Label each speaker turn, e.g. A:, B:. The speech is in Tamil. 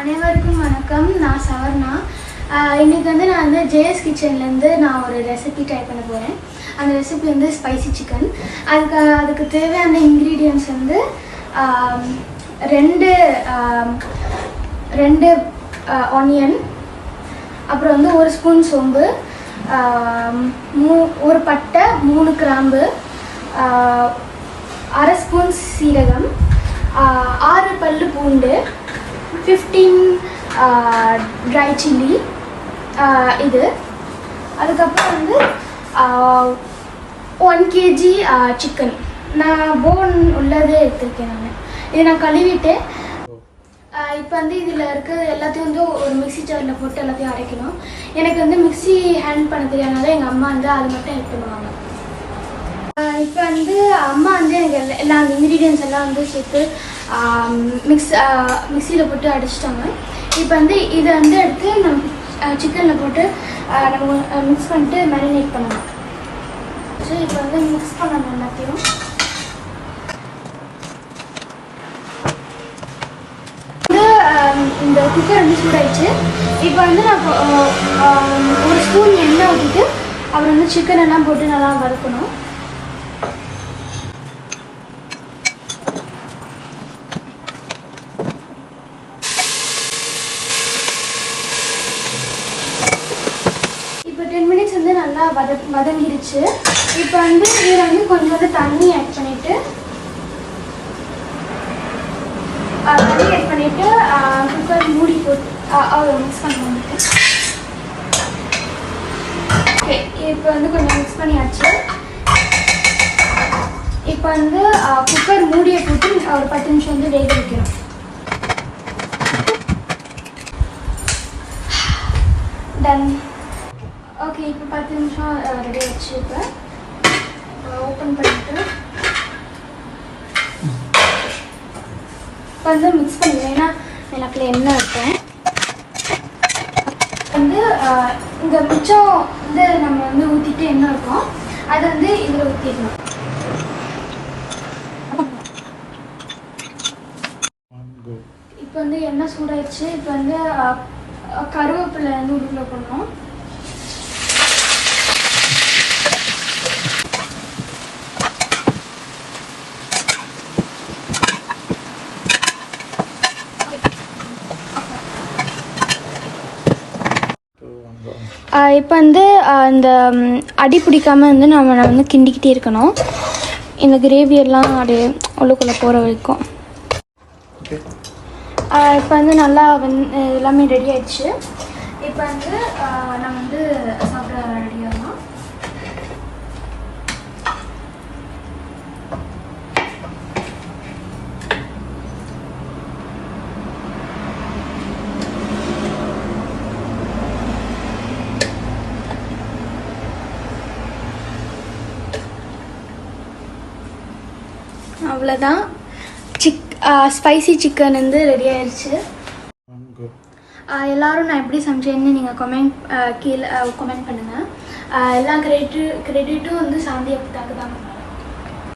A: அனைவருக்கும் வணக்கம். நான் சவர்ணா. இன்றைக்கி நான் ஜேஎஸ் கிச்சன்லேருந்து நான் ஒரு ரெசிபி ட்ரை பண்ண போகிறேன். அந்த ரெசிபி ஸ்பைசி சிக்கன். அதுக்கு தேவையான இன்க்ரீடியன்ட்ஸ் ரெண்டு ஆனியன், அப்புறம் ஒரு ஸ்பூன் சோம்பு, ஒரு பட்டை, 3 கிராம்பு, அரை ஸ்பூன் சீரகம், 6 பல்லு பூண்டு, 15 ட்ரை சில்லி. இது அதுக்கப்புறம் 1 kg சிக்கன். நான் போன் உள்ளதே எடுத்திருக்கேன். இதை நான் கழுவிட்டேன். இப்போ இதில் இருக்க எல்லாத்தையும் ஒரு மிக்ஸி ஜாரில் போட்டு எல்லாத்தையும் அரைக்கணும். எனக்கு மிக்ஸி ஹேண்ட் பண்ண தெரியாதனால எங்கள் அம்மா அது மட்டும் ஹெல்ப் பண்ணுவாங்க. இப்போ அம்மா எனக்கு எல்லா இன்க்ரீடியன்ஸ் எல்லாம் சேர்த்து மிக்ஸியில் போட்டு அடிச்சிட்டாங்க. இப்போ இதை எடுத்து நம்ம சிக்கனில் போட்டு நம்ம மிக்ஸ் பண்ணிட்டு மேரினேட் பண்ணணும். ஸோ இப்போ மிக்ஸ் பண்ணணும் எல்லாத்தையும். இந்த குக்கர் சூடாயிடுச்சு. இப்போ நான் ஒரு ஸ்பூன் எண்ணெய் ஊற்றிட்டு அப்புறம் சிக்கன் எல்லாம் போட்டு நல்லா வறுக்கணும். இப்போ 10 மினிட்ஸ் நல்லா வதங்கிடுச்சு. இப்போ இதில் கொஞ்சோண்டு தண்ணி ஆட் பண்ணிவிட்டு குக்கர் மூடி போட்டு மிக்ஸ் பண்ணுவோம். ஓகே, இப்போ கொஞ்சம் மிக்ஸ் பண்ணியாச்சு. இப்போ குக்கர் மூடியை போட்டு ஒரு 10 நிமிஷம் வேக வைக்கணும். டன். ஓகே, இப்போ 10 நிமிஷம் ரெடி ஆச்சு. இப்போ ஓப்பன் பண்ணிட்டு இப்போ மிக்ஸ் பண்ணிடுவேன். ஏன்னா எனக்கு எண்ணெய் வைப்பேன். இந்த மிச்சம் நம்ம ஊற்றிட்டு எண்ணெய் இருக்கும், அது இதில் ஊற்றிடணும். இப்போ எண்ணெய் சூடாயிடுச்சு. இப்போ கருவேப்பிலை உள்ளுக்குள்ள போடணும். இப்போ இந்த அடி பிடிக்காமல் நம்ம கிண்டிக்கிட்டே இருக்கணும். இந்த கிரேவியெல்லாம் அப்படியே உள்ளுக்குள்ளே போகிற வரைக்கும். இப்போ நல்லா எல்லாமே ரெடி ஆயிடுச்சு. இப்போ நம்ம சாப்பிட ரெடி ஆகலாம். அவ்வளோதான். ஸ்பைசி சிக்கன் ரெடி ஆயிடுச்சு. எல்லோரும் நான் எப்படி சமைச்சேன்னு நீங்கள் கீழே கமெண்ட் பண்ணுங்கள். எல்லா கிரெடிட்டும் சாந்தி அப்புதாக்கு தான்.